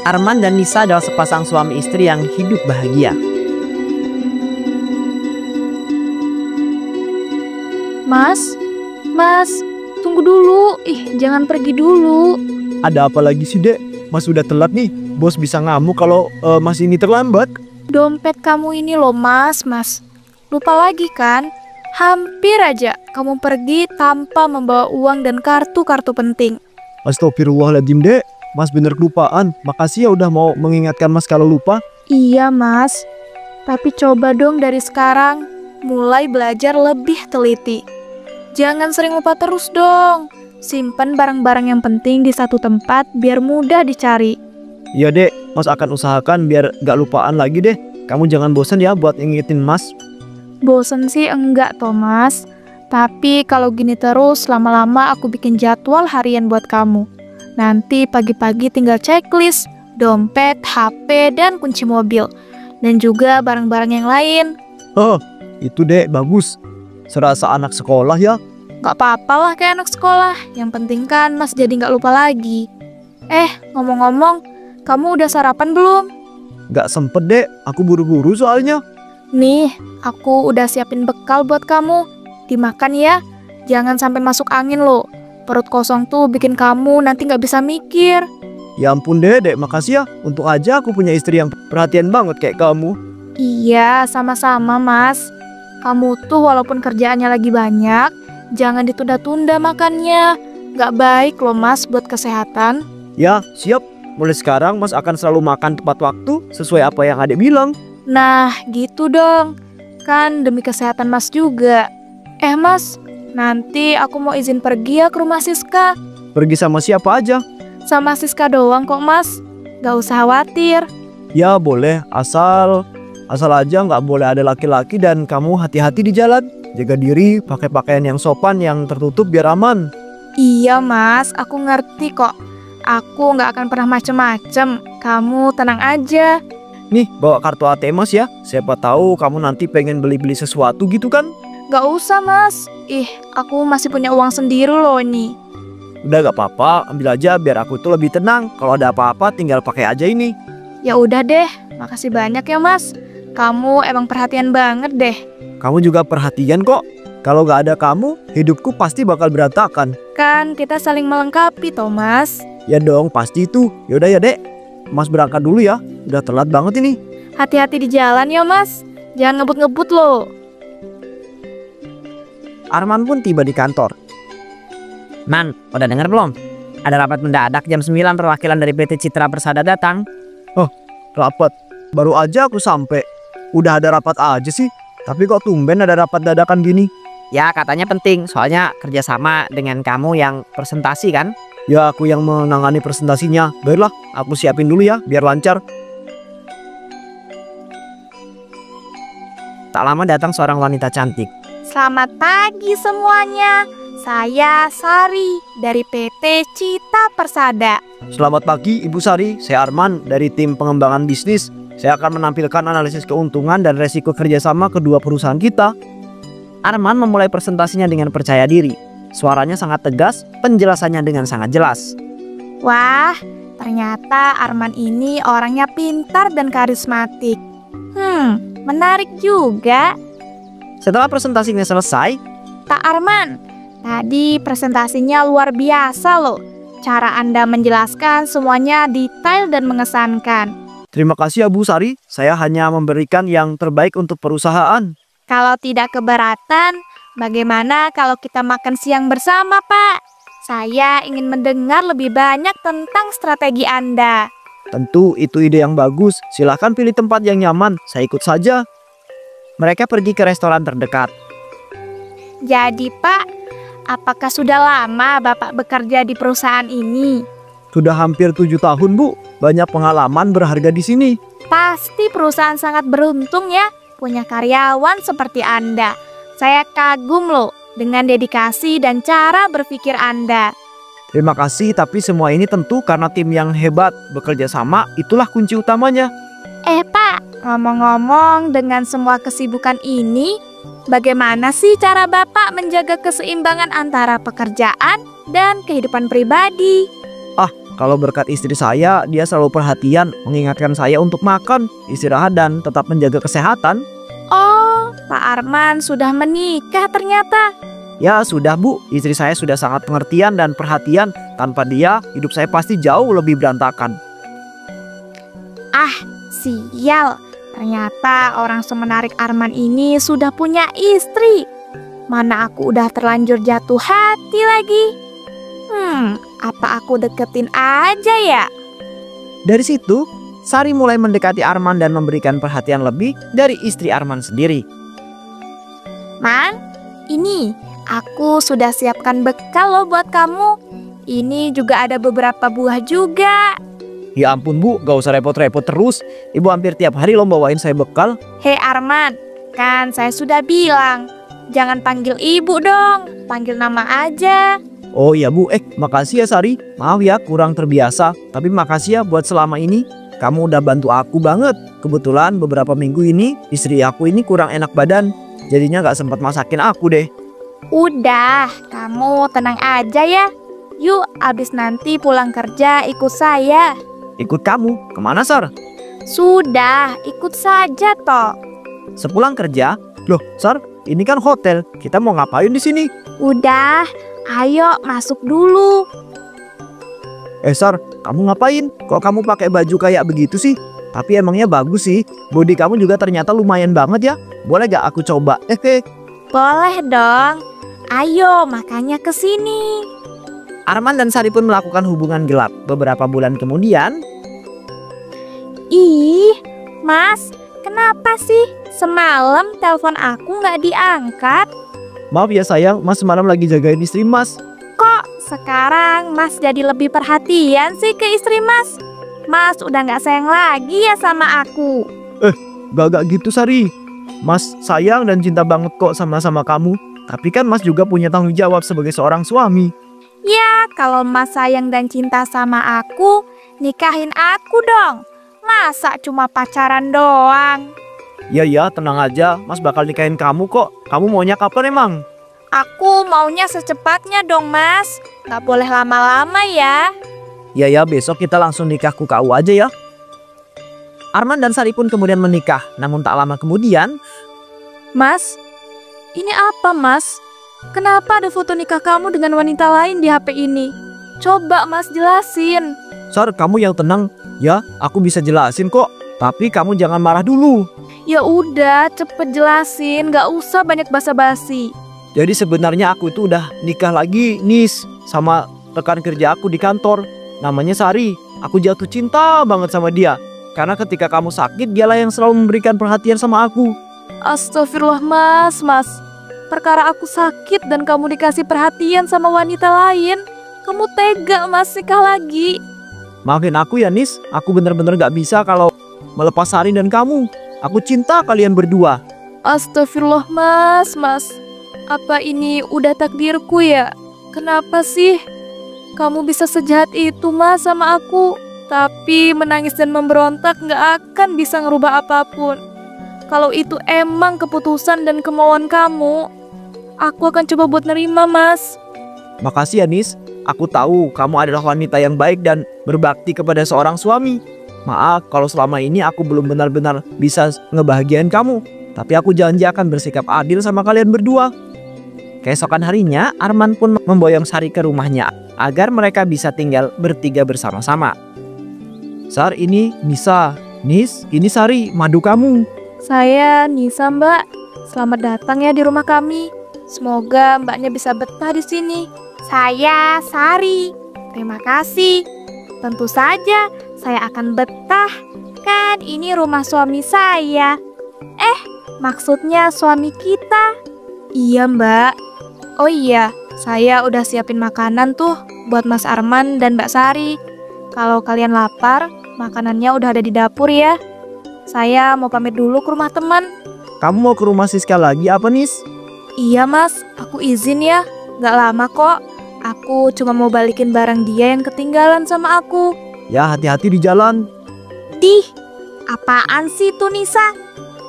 Arman dan Nisa adalah sepasang suami istri yang hidup bahagia. Mas, tunggu dulu. Jangan pergi dulu. Ada apa lagi sih, Dek? Mas udah telat nih. Bos bisa ngamuk kalau Mas ini terlambat. Dompet kamu ini loh, Mas. Lupa lagi kan? Hampir aja kamu pergi tanpa membawa uang dan kartu-kartu penting. Astagfirullahaladzim, Dek. Mas bener kelupaan. Makasih ya udah mau mengingatkan Mas kalau lupa. Iya, Mas. Tapi coba dong dari sekarang mulai belajar lebih teliti. Jangan sering lupa terus dong. Simpan barang-barang yang penting di satu tempat biar mudah dicari. Iya, Dek. Mas akan usahakan biar gak lupaan lagi deh. Kamu jangan bosan ya buat ngingetin Mas. Bosen sih enggak, Thomas. Tapi kalau gini terus, lama-lama aku bikin jadwal harian buat kamu. Nanti pagi-pagi tinggal checklist, dompet, HP, dan kunci mobil. Dan juga barang-barang yang lain. Oh, itu Dek, bagus. Serasa anak sekolah ya. Gak apa-apa lah kayak anak sekolah. Yang penting kan Mas jadi gak lupa lagi. Ngomong-ngomong, kamu udah sarapan belum? Gak sempet, Dek. Aku buru-buru soalnya. Nih, aku udah siapin bekal buat kamu. Dimakan ya. Jangan sampai masuk angin loh. Perut kosong tuh bikin kamu nanti gak bisa mikir. Ya ampun, Dek. Makasih ya. Untung aja aku punya istri yang perhatian banget kayak kamu. Iya, sama-sama, Mas. Kamu tuh walaupun kerjaannya lagi banyak, jangan ditunda-tunda makannya. Gak baik loh, Mas, buat kesehatan. Ya, siap. Mulai sekarang Mas akan selalu makan tepat waktu sesuai apa yang Adek bilang. Nah, gitu dong. Kan demi kesehatan Mas juga. Mas, nanti aku mau izin pergi ya ke rumah Siska. Pergi sama siapa aja? Sama Siska doang kok, Mas. Gak usah khawatir. Ya boleh, asal aja nggak boleh ada laki-laki dan kamu hati-hati di jalan. Jaga diri, pakai pakaian yang sopan, yang tertutup biar aman. Iya, Mas, aku ngerti kok. Aku nggak akan pernah macem-macem. Kamu tenang aja. Nih, bawa kartu ATM Mas ya. Siapa tahu kamu nanti pengen beli-beli sesuatu gitu kan? Gak usah, Mas. Aku masih punya uang sendiri loh ini. Udah gak apa-apa, ambil aja biar aku tuh lebih tenang. Kalau ada apa-apa tinggal pakai aja ini. Ya udah deh, makasih banyak ya, Mas. Kamu emang perhatian banget deh. Kamu juga perhatian kok. Kalau gak ada kamu, hidupku pasti bakal berantakan. Kan kita saling melengkapi, Thomas. Ya dong, pasti itu. Yaudah ya, Dek. Mas berangkat dulu ya. Udah telat banget ini. Hati-hati di jalan ya, Mas. Jangan ngebut-ngebut loh. Arman pun tiba di kantor. Man, udah denger belum? Ada rapat mendadak jam 9, perwakilan dari PT Citra Persada datang. Oh, rapat. Baru aja aku sampai. Udah ada rapat aja sih. Tapi kok tumben ada rapat dadakan gini? Ya katanya penting, soalnya kerjasama dengan kamu yang presentasi kan? Ya aku yang menangani presentasinya. Baiklah, aku siapin dulu ya biar lancar. Tak lama datang seorang wanita cantik. Selamat pagi semuanya. Saya Sari dari PT Citra Persada. Selamat pagi Ibu Sari, saya Arman dari tim pengembangan bisnis. Saya akan menampilkan analisis keuntungan dan resiko kerjasama kedua perusahaan kita. Arman memulai presentasinya dengan percaya diri. Suaranya sangat tegas, penjelasannya dengan sangat jelas. Wah, ternyata Arman ini orangnya pintar dan karismatik. Menarik juga. Setelah presentasinya selesai, Pak Arman, tadi presentasinya luar biasa loh. Cara Anda menjelaskan semuanya detail dan mengesankan. Terima kasih ya Bu Sari, saya hanya memberikan yang terbaik untuk perusahaan. Kalau tidak keberatan, bagaimana kalau kita makan siang bersama, Pak? Saya ingin mendengar lebih banyak tentang strategi Anda. Tentu itu ide yang bagus, silahkan pilih tempat yang nyaman, saya ikut saja. Mereka pergi ke restoran terdekat. Jadi Pak, apakah sudah lama Bapak bekerja di perusahaan ini? Sudah hampir 7 tahun Bu, banyak pengalaman berharga di sini. Pasti perusahaan sangat beruntung ya, punya karyawan seperti Anda. Saya kagum loh dengan dedikasi dan cara berpikir Anda. Terima kasih, tapi semua ini tentu karena tim yang hebat. Bekerja sama, itulah kunci utamanya. Pak, ngomong-ngomong dengan semua kesibukan ini, bagaimana sih cara Bapak menjaga keseimbangan antara pekerjaan dan kehidupan pribadi? Kalau berkat istri saya, dia selalu perhatian, mengingatkan saya untuk makan, istirahat, dan tetap menjaga kesehatan. Oh, Pak Arman sudah menikah ternyata. Ya sudah Bu, istri saya sudah sangat pengertian dan perhatian. Tanpa dia, hidup saya pasti jauh lebih berantakan. Ah, sial. Ternyata orang semenarik Arman ini sudah punya istri. Mana aku udah terlanjur jatuh hati lagi. Apa aku deketin aja ya? Dari situ, Sari mulai mendekati Arman dan memberikan perhatian lebih dari istri Arman sendiri. Man, ini aku sudah siapkan bekal loh buat kamu. Ini juga ada beberapa buah juga. Ya ampun Bu, gak usah repot-repot terus. Ibu hampir tiap hari lo bawain saya bekal. Hei Arman, kan saya sudah bilang, jangan panggil ibu dong, panggil nama aja. Oh iya Bu, makasih ya Sari. Maaf ya kurang terbiasa, tapi makasih ya buat selama ini. Kamu udah bantu aku banget. Kebetulan beberapa minggu ini istri aku ini kurang enak badan, jadinya gak sempat masakin aku deh. Udah, kamu tenang aja ya. Yuk, abis nanti pulang kerja ikut saya. Ikut kamu? Kemana Sar? Sudah, ikut saja toh. Sepulang kerja? Loh Sar, ini kan hotel. Kita mau ngapain di sini? Udah, ayo masuk dulu. Sar, kamu ngapain? Kok kamu pakai baju kayak begitu sih? Tapi emangnya bagus sih. Body kamu juga ternyata lumayan banget ya. Boleh gak aku coba? Boleh dong. Ayo, makanya ke sini. Arman dan Sari pun melakukan hubungan gelap. Beberapa bulan kemudian, Ih, Mas, kenapa sih semalam telepon aku nggak diangkat? maaf ya sayang, Mas semalam lagi jagain istri Mas. Kok sekarang Mas jadi lebih perhatian sih ke istri Mas? Mas udah nggak sayang lagi ya sama aku. Gak gitu Sari. Mas sayang dan cinta banget kok sama kamu. Tapi kan Mas juga punya tanggung jawab sebagai seorang suami. Ya, kalau Mas sayang dan cinta sama aku, nikahin aku dong. Masa cuma pacaran doang? Ya, tenang aja. Mas bakal nikahin kamu kok. Kamu maunya kapan emang? Aku maunya secepatnya dong, Mas. Nggak boleh lama-lama ya. Ya, besok kita langsung nikah ku KU aja ya. Arman dan Sari pun kemudian menikah. Namun tak lama kemudian, Mas, ini apa, Mas? Kenapa ada foto nikah kamu dengan wanita lain di HP ini? Coba Mas jelasin. Sar, kamu yang tenang. Ya, aku bisa jelasin kok. Tapi kamu jangan marah dulu. Ya udah, cepet jelasin, gak usah banyak basa-basi. Jadi sebenarnya aku itu udah nikah lagi, Nis, sama rekan kerja aku di kantor. Namanya Sari. Aku jatuh cinta banget sama dia. Karena ketika kamu sakit, dialah yang selalu memberikan perhatian sama aku. Astagfirullah, Mas. Perkara aku sakit dan kamu dikasih perhatian sama wanita lain. Kamu tega, Mas, nikah lagi. Maafin aku ya, Nis. Aku bener-bener gak bisa kalau melepas Sari dan kamu. Aku cinta kalian berdua. Astagfirullah, Mas. Apa ini udah takdirku ya? Kenapa sih kamu bisa sejahat itu, Mas, sama aku? Tapi menangis dan memberontak gak akan bisa ngerubah apapun. Kalau itu emang keputusan dan kemauan kamu, aku akan coba buat nerima, Mas. Makasih ya, Nis. Aku tahu kamu adalah wanita yang baik dan berbakti kepada seorang suami. Maaf kalau selama ini aku belum benar-benar bisa ngebahagiain kamu. Tapi aku janji akan bersikap adil sama kalian berdua. Keesokan harinya, Arman pun memboyong Sari ke rumahnya agar mereka bisa tinggal bertiga bersama-sama. Sar, ini Nisa. Nis, ini Sari, madu kamu. Saya Nisa, Mbak. Selamat datang ya di rumah kami. Semoga Mbaknya bisa betah di sini. Saya Sari. Terima kasih. Tentu saja saya akan betah. Kan ini rumah suami saya. Maksudnya suami kita. Iya, Mbak. Oh iya, saya udah siapin makanan tuh buat Mas Arman dan Mbak Sari. Kalau kalian lapar, makanannya udah ada di dapur ya. Saya mau pamit dulu ke rumah teman. Kamu mau ke rumah Siska lagi apa, Nis? Iya, Mas, aku izin ya. Gak lama kok. Aku cuma mau balikin barang dia yang ketinggalan sama aku. Ya, hati-hati di jalan. Dih, apaan sih tuh Nisa?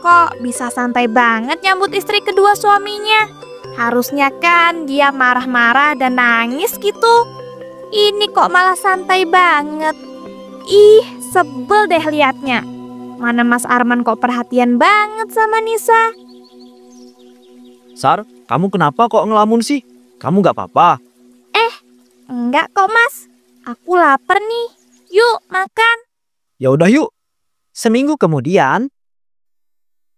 Kok bisa santai banget nyambut istri kedua suaminya? Harusnya kan dia marah-marah dan nangis gitu. Ini kok malah santai banget. Ih, sebel deh liatnya. Mana Mas Arman kok perhatian banget sama Nisa. Sar, kamu kenapa kok ngelamun sih? Kamu gak apa-apa? Enggak kok Mas, aku lapar nih. Yuk makan. Ya udah yuk. Seminggu kemudian,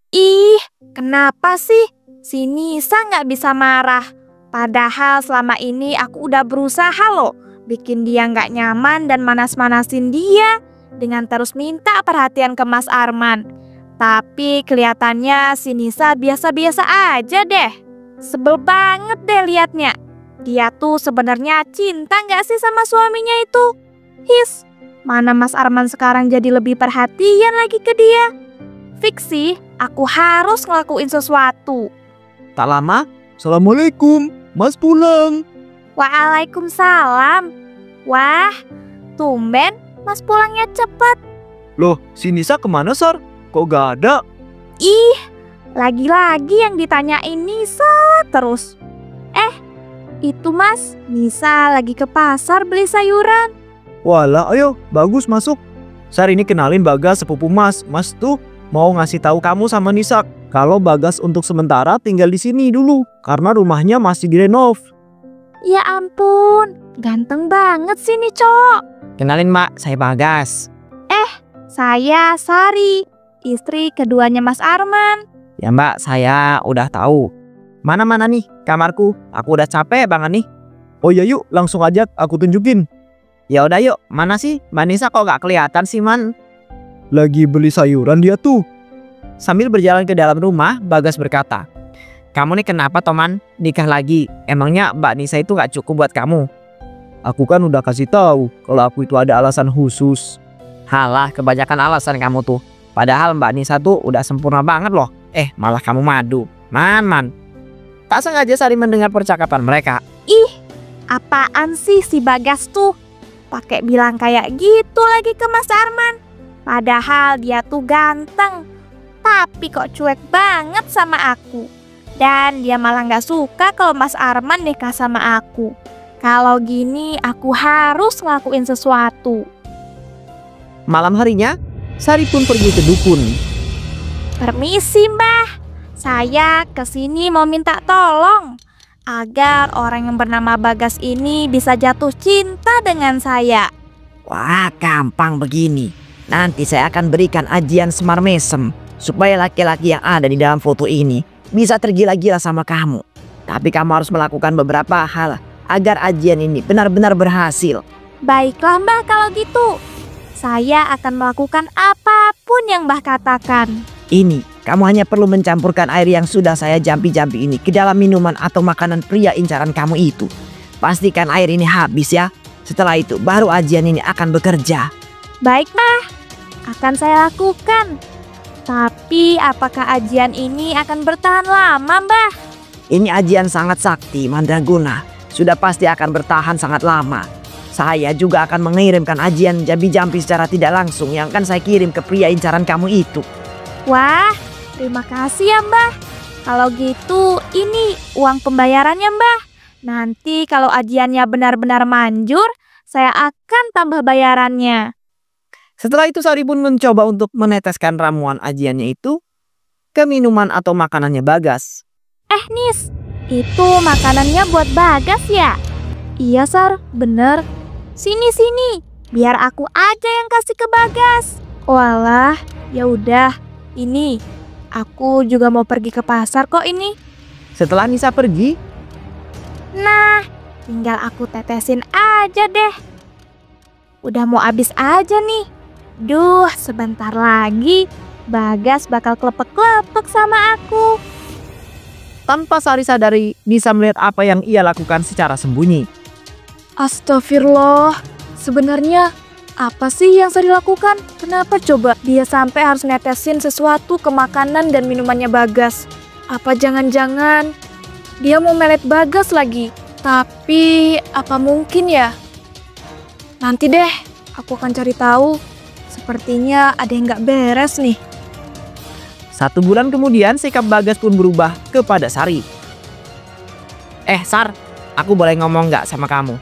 Ih, kenapa sih si Nisa nggak bisa marah? Padahal selama ini aku udah berusaha loh bikin dia nggak nyaman dan manas-manasin dia dengan terus minta perhatian ke Mas Arman. Tapi kelihatannya si Nisa biasa-biasa aja deh. Sebel banget deh liatnya. Dia tuh sebenarnya cinta nggak sih sama suaminya itu? His, mana Mas Arman sekarang jadi lebih perhatian lagi ke dia? Fix sih, aku harus ngelakuin sesuatu. Tak lama, Assalamualaikum, Mas pulang. Waalaikumsalam. Wah, tumben Mas pulangnya cepet. Loh, si Nisa kemana Sar? Kok gak ada? Ih, lagi-lagi yang ditanyain Nisa terus. Itu Mas, Nisa lagi ke pasar beli sayuran. Walah, ayo, bagus masuk. Sar, ini kenalin Bagas sepupu Mas. Mas tuh mau ngasih tahu kamu sama Nisa kalau Bagas untuk sementara tinggal di sini dulu karena rumahnya masih direnov. Ya ampun, ganteng banget sih nih cowok. kenalin Mbak, saya Bagas. Saya Sari, istri keduanya Mas Arman. Ya Mbak, saya udah tahu. Mana-mana nih kamarku, aku udah capek banget nih. Oh ya yuk, langsung aja aku tunjukin. Ya udah yuk, mana sih Mbak Nisa kok gak kelihatan sih Man? Lagi beli sayuran dia tuh. Sambil berjalan ke dalam rumah, Bagas berkata, "Kamu nih kenapa Toman? Nikah lagi? Emangnya Mbak Nisa itu gak cukup buat kamu?" Aku kan udah kasih tahu kalau aku itu ada alasan khusus. Halah, kebanyakan alasan kamu tuh. Padahal Mbak Nisa tuh udah sempurna banget loh. Malah kamu madu. Man. Tak sengaja Sari mendengar percakapan mereka. Apaan sih si Bagas tuh? Pakai bilang kayak gitu lagi ke Mas Arman. Padahal dia tuh ganteng. Tapi kok cuek banget sama aku. Dan dia malah gak suka kalau Mas Arman nikah sama aku. Kalau gini aku harus ngelakuin sesuatu. Malam harinya, Sari pun pergi ke dukun. Permisi Mbah, saya kesini mau minta tolong agar orang yang bernama Bagas ini bisa jatuh cinta dengan saya. Wah, gampang begini. Nanti saya akan berikan ajian semar mesem supaya laki-laki yang ada di dalam foto ini bisa tergila-gila sama kamu. Tapi kamu harus melakukan beberapa hal agar ajian ini benar-benar berhasil. Baiklah Mbah kalau gitu. Saya akan melakukan apapun yang Mbah katakan. Ini, kamu hanya perlu mencampurkan air yang sudah saya jampi-jampi ini ke dalam minuman atau makanan pria incaran kamu itu. Pastikan air ini habis ya. Setelah itu baru ajian ini akan bekerja. Baik Mbah, akan saya lakukan. Tapi apakah ajian ini akan bertahan lama Mbah? Ini ajian sangat sakti, Mandraguna. Sudah pasti akan bertahan sangat lama. Saya juga akan mengirimkan ajian jampi-jampi secara tidak langsung yang akan saya kirim ke pria incaran kamu itu. Wah, terima kasih ya Mbah. Kalau gitu ini uang pembayarannya Mbah. Nanti kalau ajiannya benar-benar manjur, saya akan tambah bayarannya. Setelah itu Sari pun mencoba untuk meneteskan ramuan ajiannya itu ke minuman atau makanannya Bagas. Nis, itu makanannya buat Bagas ya? Iya Sar, bener. Sini, biar aku aja yang kasih ke Bagas. Walah, ya udah. Ini, aku juga mau pergi ke pasar kok ini. Setelah Nisa pergi, Nah, tinggal aku tetesin aja deh. Udah mau habis aja nih. Duh, sebentar lagi Bagas bakal klepek-klepek sama aku. tanpa Sari sadari, Nisa melihat apa yang ia lakukan secara sembunyi. Astagfirullah, sebenarnya apa sih yang Sari lakukan? Kenapa coba dia sampai harus netesin sesuatu ke makanan dan minumannya Bagas? Apa jangan-jangan dia mau melet Bagas lagi? Tapi apa mungkin ya? Nanti deh, aku akan cari tahu. Sepertinya ada yang gak beres nih. 1 bulan kemudian sikap Bagas pun berubah kepada Sari. Sar, aku boleh ngomong gak sama kamu?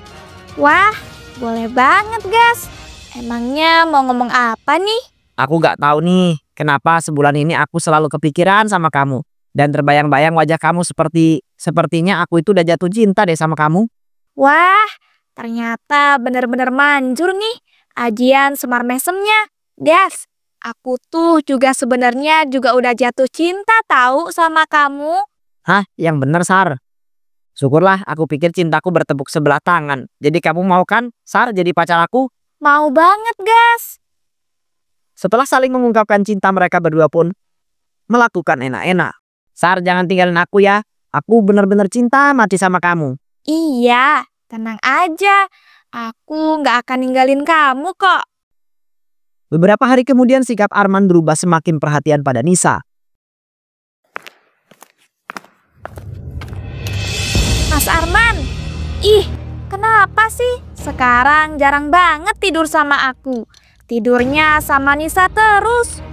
Wah, Boleh banget, Gas. Emangnya mau ngomong apa nih? Aku gak tahu nih kenapa sebulan ini aku selalu kepikiran sama kamu. Dan terbayang-bayang wajah kamu sepertinya aku itu udah jatuh cinta deh sama kamu. Wah, ternyata bener-bener manjur nih ajian Semar Mesemnya. Gas, aku tuh juga sebenarnya juga udah jatuh cinta tahu sama kamu. Hah? Yang bener, Sar? Syukurlah, aku pikir cintaku bertepuk sebelah tangan. Jadi kamu mau kan, Sar, jadi pacar aku? Mau banget, Gas. Setelah saling mengungkapkan cinta, mereka berdua pun melakukan enak-enak. Sar, jangan tinggalin aku ya. Aku bener-bener cinta mati sama kamu. Iya, tenang aja. Aku nggak akan ninggalin kamu kok. Beberapa hari kemudian sikap Arman berubah semakin perhatian pada Nisa. Mas Arman, ih, kenapa sih sekarang jarang banget tidur sama aku? Tidurnya sama Nisa terus.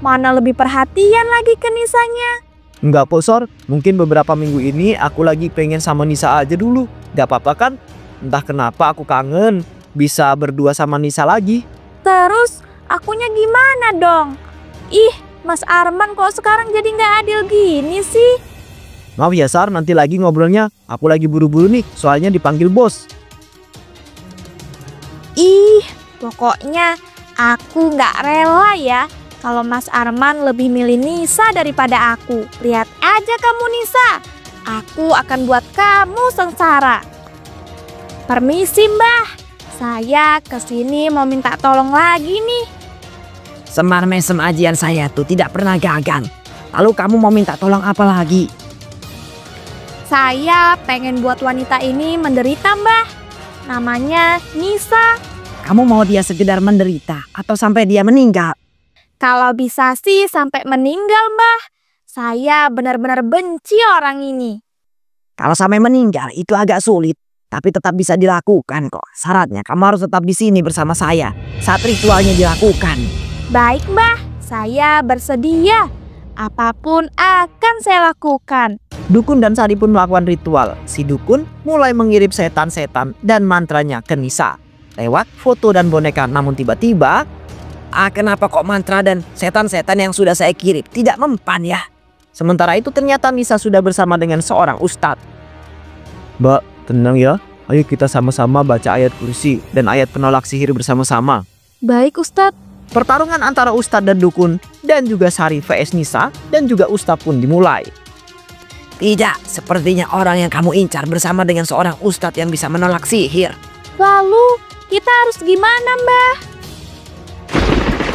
Mana lebih perhatian lagi ke Nisanya? Enggak kok Sor, mungkin beberapa minggu ini aku lagi pengen sama Nisa aja dulu. Gak apa-apa kan? Entah kenapa aku kangen bisa berdua sama Nisa lagi. Terus akunya gimana dong? Ih, Mas Arman kok sekarang jadi nggak adil gini sih? Maaf ya Sar, nanti lagi ngobrolnya. Aku lagi buru-buru nih, soalnya dipanggil bos. Ih, pokoknya aku nggak rela ya kalau Mas Arman lebih milih Nisa daripada aku. Lihat aja kamu Nisa, aku akan buat kamu sengsara. Permisi Mbah, saya kesini mau minta tolong lagi nih. Semar Mesem ajian saya tuh tidak pernah gagal. Lalu kamu mau minta tolong apa lagi? Saya pengen buat wanita ini menderita Mbah. Namanya Nisa. Kamu mau dia sekedar menderita atau sampai dia meninggal? Kalau bisa sih sampai meninggal Mbah. Saya benar-benar benci orang ini. Kalau sampai meninggal itu agak sulit. Tapi tetap bisa dilakukan kok. Syaratnya kamu harus tetap di sini bersama saya saat ritualnya dilakukan. Baik Mbah, saya bersedia. Apapun akan saya lakukan. Dukun dan Sari pun melakukan ritual. Si dukun mulai mengirim setan-setan dan mantranya ke Nisa lewat foto dan boneka. Namun tiba-tiba, Kenapa kok mantra dan setan-setan yang sudah saya kirim tidak mempan ya? sementara itu ternyata Nisa sudah bersama dengan seorang ustadz. Mbak, tenang ya. Ayo kita sama-sama baca ayat kursi dan ayat penolak sihir bersama-sama. Baik Ustadz. Pertarungan antara ustadz dan dukun dan juga Sari vs Nisa dan juga ustadz pun dimulai. Tidak, sepertinya orang yang kamu incar bersama dengan seorang ustadz yang bisa menolak sihir. Lalu kita harus gimana Mbah?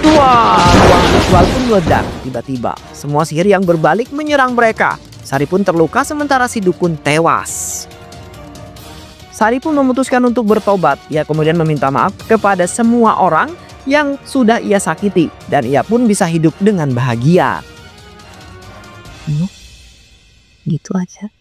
Wah, ruang ritual pun meledak. Tiba-tiba, semua sihir yang berbalik menyerang mereka. Sari pun terluka sementara si dukun tewas. Sari pun memutuskan untuk bertobat. Ia kemudian meminta maaf kepada semua orang yang sudah ia sakiti. Dan ia pun bisa hidup dengan bahagia. Gitu aja.